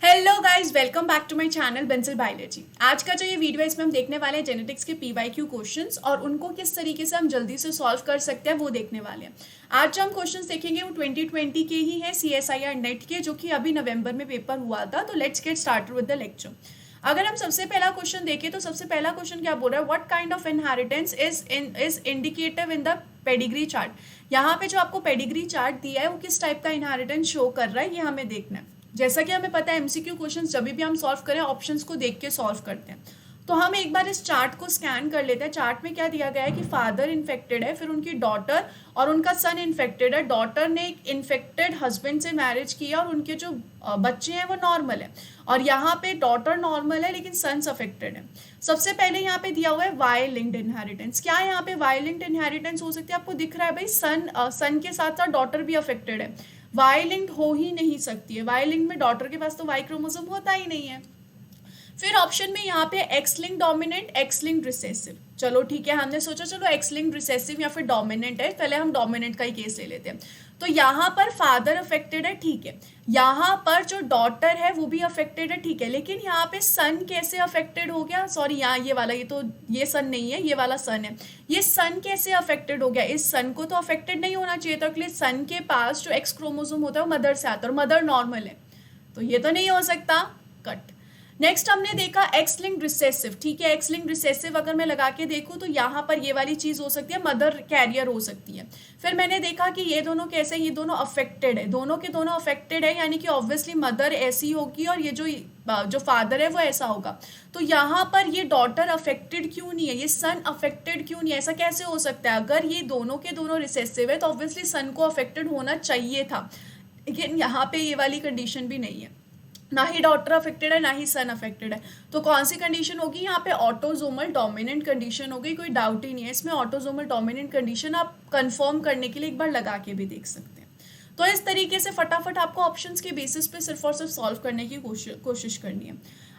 Hello guys, welcome back to my channel pencil biology. आज का जो ये वीडियो है इसमें हम देखने वाले हैं जेनेटिक्स के पीवाईक्यू क्वेश्चंस और उनको किस तरीके से हम जल्दी से सॉल्व कर सकते हैं वो देखने वाले हैं। आज जो हम क्वेश्चंस देखेंगे वो 2020 के ही है, CSIR नेट के, जो कि अभी नवंबर में पेपर हुआ था। तो let's get started with the lecture. अगर हम सबसे पहला क्वेश्चन देखें तो सबसे पहला क्वेश्चन क्या बोल रहा है, what kind of inheritance is indicative in the pedigree chart. यहाँ पे जो आपको पेडिग्री चार्ट दिया है वो किस टाइप का इनहेरिटेंस शो कर रहा है ये हमें देखना है। जैसा कि हमें पता है एमसीक्यू क्वेश्चंस जब भी हम सॉल्व करें ऑप्शंस को देख के सॉल्व करते हैं। तो हम एक बार इस चार्ट को स्कैन कर लेते हैं। चार्ट में क्या दिया गया है कि फादर इन्फेक्टेड है, फिर उनकी डॉटर और उनका सन इन्फेक्टेड है। डॉटर ने एक इन्फेक्टेड हस्बैंड से मैरिज किया और उनके जो बच्चे हैं वो नॉर्मल है, और यहाँ पे डॉटर नॉर्मल है लेकिन सन्स अफेक्टेड है। सबसे पहले यहाँ पे दिया हुआ है वाई लिंक्ड इनहेरिटेंस। क्या यहाँ पे वाई लिंक्ड इनहेरिटेंस हो सकती है? आपको दिख रहा है भाई सन के साथ साथ डॉटर भी अफेक्टेड है। वाई लिंक्ड हो ही नहीं सकती है। वाई लिंक्ड में डॉटर के पास तो वाई क्रोमोसोम होता ही नहीं है। फिर ऑप्शन में यहाँ पे x link dominant, x link recessive. चलो ठीक है, हमने सोचा चलो एक्स लिंक रिसेसिव या फिर डोमिनेंट है, पहले हम डोमिनेंट का ही केस ले लेते हैं। तो यहाँ पर फादर अफेक्टेड है, ठीक है। यहाँ पर जो डॉटर है वो भी अफेक्टेड है, ठीक है। लेकिन यहाँ पे सन कैसे अफेक्टेड हो गया? सॉरी, यहाँ ये वाला, ये सन नहीं है, ये वाला सन है। ये सन कैसे अफेक्टेड हो गया? इस सन को तो अफेक्टेड नहीं होना चाहिए था, इसलिए सन के पास जो एक्स क्रोमोसोम होता है वो मदर से आता है और मदर नॉर्मल है, तो ये तो नहीं हो सकता, कट। नेक्स्ट हमने देखा एक्स लिंक्ड रिसेसिव, ठीक है। एक्स लिंक्ड रिसेसिव अगर मैं लगा के देखूं तो यहाँ पर ये वाली चीज हो सकती है, मदर कैरियर हो सकती है। फिर मैंने देखा कि ये दोनों कैसे, ये दोनों अफेक्टेड है, दोनों के दोनों अफेक्टेड है, यानी कि ऑब्वियसली मदर ऐसी होगी और ये जो फादर है वो ऐसा होगा। तो यहाँ पर ये डॉटर अफेक्टेड क्यों नहीं है, ये सन अफेक्टेड क्यों नहीं है? ऐसा कैसे हो सकता है? अगर ये दोनों के दोनों रिसेसिव है तो ऑब्वियसली सन को अफेक्टेड होना चाहिए था, लेकिन यहाँ पे ये वाली कंडीशन भी नहीं है। ना ही डॉटर अफेक्टेड है ना ही सन अफेक्टेड है। तो कौन सी कंडीशन होगी यहाँ पे? ऑटोजोमल डोमिनेंट कंडीशन होगी, कोई डाउट ही नहीं है इसमें। ऑटोजोमल डोमिनेंट कंडीशन आप कंफर्म करने के लिए एक बार लगा के भी देख सकते हैं। तो इस तरीके से फटाफट आपको ऑप्शंस के बेसिस पे सिर्फ और सिर्फ सॉल्व करने की कोशिश करनी है।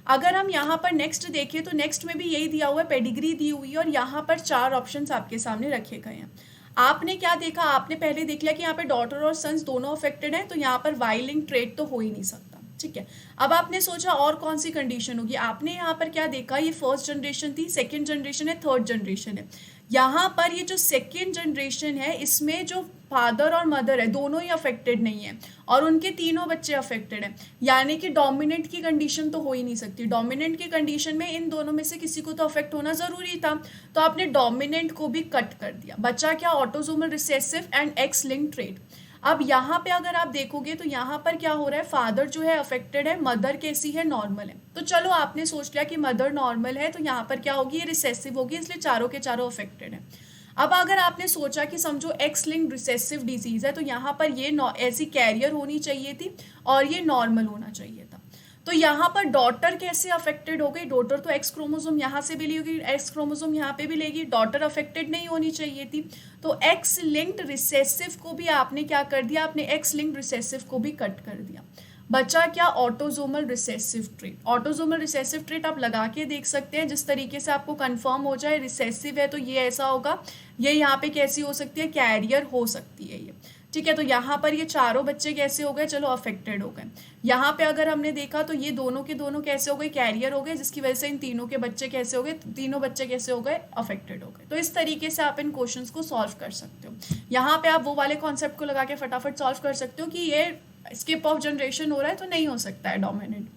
अगर हम यहाँ पर नेक्स्ट देखें तो नेक्स्ट में भी यही दिया हुआ है, पेडिग्री दी हुई है और यहाँ पर 4 ऑप्शंस आपके सामने रखे गए हैं। आपने क्या देखा? आपने पहले देख लिया कि यहाँ पे डॉटर और सन्स दोनों अफेक्टेड हैं, तो यहाँ पर वाई लिंक ट्रेट तो हो ही नहीं सकता, ठीक है। अब आपने सोचा और कौन सी कंडीशन होगी? आपने यहाँ पर क्या देखा, ये फर्स्ट जनरेशन थी, सेकंड जनरेशन है, थर्ड जनरेशन है। यहाँ पर ये जो सेकंड जनरेशन है इसमें जो फादर और मदर है दोनों ही अफेक्टेड नहीं है और उनके तीनों बच्चे अफेक्टेड हैं, यानी कि डोमिनेंट की कंडीशन तो हो ही नहीं सकती। डोमिनेंट की कंडीशन में इन दोनों में से किसी को तो अफेक्ट होना जरूरी था, तो आपने डोमिनेंट को भी कट कर दिया। बचा क्या? Autosomal recessive and x linked trait. अब यहाँ पे अगर आप देखोगे तो यहाँ पर क्या हो रहा है, फादर जो है अफेक्टेड है, मदर कैसी है? नॉर्मल है। तो चलो आपने सोच लिया कि मदर नॉर्मल है, तो यहाँ पर क्या होगी? ये रिसेसिव होगी, इसलिए चारों के चारों अफेक्टेड है। अब अगर आपने सोचा कि समझो एक्स लिंक्ड रिसेसिव डिजीज है, तो यहाँ पर ये ऐसी कैरियर होनी चाहिए थी और ये नॉर्मल होना चाहिए था। तो यहाँ पर डॉटर कैसे अफेक्टेड हो गई? डॉटर तो एक्स क्रोमोसोम यहाँ से भी लेगी, एक्स क्रोमोसोम यहाँ पे भी लेगी, डॉटर अफेक्टेड नहीं होनी चाहिए थी। तो एक्स लिंक्ड रिसेसिव को भी आपने क्या कर दिया? आपने एक्स लिंक्ड रिसेसिव को भी कट कर दिया। बचा क्या? Autosomal recessive trait. Autosomal recessive trait आप लगा के देख सकते हैं, जिस तरीके से आपको कंफर्म हो जाए रिसेसिव है तो ये ऐसा होगा, ये यहाँ पे कैसी हो सकती है? कैरियर हो सकती है ये, ठीक है। तो यहाँ पर ये चारों बच्चे कैसे हो गए? चलो अफेक्टेड हो गए। यहाँ पे अगर हमने देखा तो ये दोनों के दोनों कैसे हो गए? कैरियर हो गए, जिसकी वजह से इन तीनों के बच्चे कैसे हो गए? तीनों बच्चे कैसे हो गए? अफेक्टेड हो गए। तो इस तरीके से आप इन क्वेश्चंस को सॉल्व कर सकते हो। यहाँ पे आप वो वाले कॉन्सेप्ट को लगा के फटाफट सॉल्व कर सकते हो कि ये स्किप ऑफ जनरेशन हो रहा है तो नहीं हो सकता है डोमिनेंट,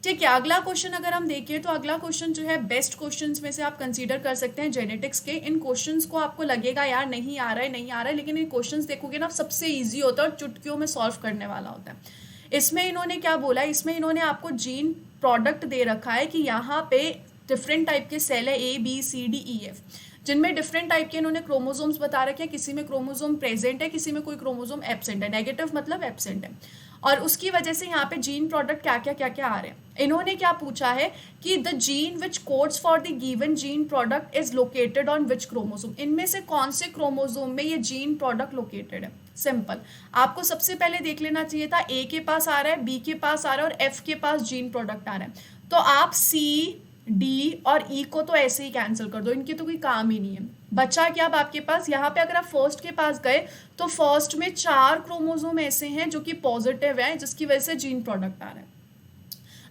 ठीक है। अगला क्वेश्चन अगर हम देखें तो अगला क्वेश्चन जो है बेस्ट क्वेश्चंस में से आप कंसीडर कर सकते हैं जेनेटिक्स के। इन क्वेश्चंस को आपको लगेगा यार नहीं आ रहा है नहीं आ रहा है, लेकिन इन क्वेश्चंस देखोगे ना सबसे इजी होता है और चुटकियों में सॉल्व करने वाला होता है। इसमें इन्होंने क्या बोला, इसमें इन्होंने आपको जीन प्रोडक्ट दे रखा है कि यहाँ पे डिफरेंट टाइप के सेल है ABCDEF, जिनमें डिफरेंट टाइप के इन्होंने क्रोमोसोम्स बता रखे हैं। किसी में क्रोमोसोम प्रेजेंट है, किसी में कोई क्रोमोसोम एब्सेंट है, नेगेटिव मतलब एब्सेंट है, और उसकी वजह से यहाँ पे जीन प्रोडक्ट क्या क्या आ रहे हैं। इन्होंने क्या पूछा है कि the gene which codes for the given gene product is located on which chromosome. इनमें से कौन से क्रोमोसोम में ये जीन प्रोडक्ट लोकेटेड है? सिंपल, आपको सबसे पहले देख लेना चाहिए था A के पास आ रहा है, B के पास आ रहा है और F के पास जीन प्रोडक्ट आ रहा है, तो आप C D और E को तो ऐसे ही कैंसिल कर दो, इनके तो कोई काम ही नहीं है। बचा क्या अब आपके पास? यहाँ पे अगर आप फर्स्ट के पास गए तो फर्स्ट में 4 क्रोमोसोम ऐसे हैं जो कि पॉजिटिव है, जिसकी वजह से जीन प्रोडक्ट आ रहा है।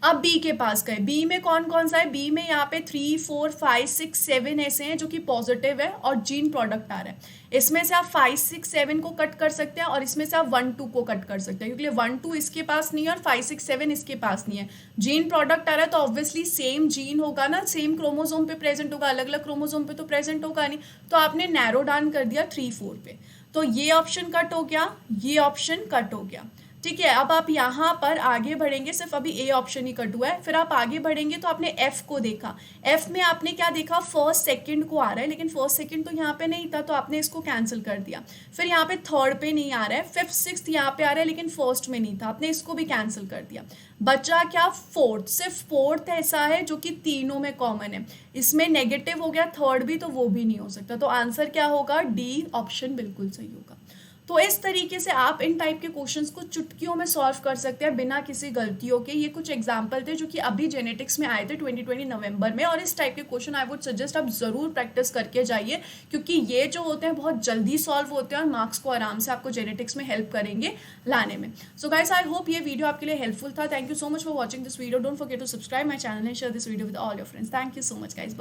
अब बी के पास गए, बी में कौन कौन सा है, बी में यहाँ पे 3 4 5 6 7 ऐसे हैं जो कि पॉजिटिव है और जीन प्रोडक्ट आ रहा है। इसमें से आप 5 6 7 को कट कर सकते हैं और इसमें से आप 1 2 को कट कर सकते हैं, क्योंकि 1 2 इसके पास नहीं है और 5 6 7 इसके पास नहीं है। जीन प्रोडक्ट आ रहा है तो ऑब्वियसली सेम जीन होगा ना, सेम क्रोमोसोम पे प्रेजेंट होगा, अलग अलग क्रोमोसोम पे तो प्रेजेंट होगा नहीं। तो आपने नैरो डाउन कर दिया 3 4 पे, तो ये ऑप्शन कट हो गया, ये ऑप्शन कट हो गया। ठीक है, अब आप यहाँ पर आगे बढ़ेंगे, सिर्फ अभी ए ऑप्शन ही कट हुआ है। फिर आप आगे बढ़ेंगे तो आपने एफ को देखा, एफ में आपने क्या देखा, फर्स्ट सेकंड को आ रहा है, लेकिन फर्स्ट सेकंड तो यहाँ पे नहीं था तो आपने इसको कैंसिल कर दिया। फिर यहाँ पे थर्ड पे नहीं आ रहा है, फिफ्थ सिक्स्थ यहाँ पे आ रहा है लेकिन फर्स्ट में नहीं था, आपने इसको भी कैंसिल कर दिया। बचा क्या, फोर्थ, सिर्फ फोर्थ ऐसा है जो कि तीनों में कॉमन है, इसमें नेगेटिव हो गया, थर्ड भी, तो वो भी नहीं हो सकता। तो आंसर क्या होगा, डी ऑप्शन बिल्कुल सही होगा। तो इस तरीके से आप इन टाइप के क्वेश्चंस को चुटकियों में सॉल्व कर सकते हैं बिना किसी गलतियों के। ये कुछ एग्जांपल थे जो कि अभी जेनेटिक्स में आए थे 2020 नवंबर में, और इस टाइप के क्वेश्चन आई वुड सजेस्ट आप ज़रूर प्रैक्टिस करके जाइए, क्योंकि ये जो होते हैं बहुत जल्दी सॉल्व होते हैं और मार्क्स को आराम से आपको जेनेटिक्स में हेल्प करेंगे लाने में। सो गाइस, आई होप ये वीडियो आपके लिए हेल्पफुल था। Thank you so much for watching this video. Don't forget to subscribe my channel and share this video with all your friends. Thank you so much guys.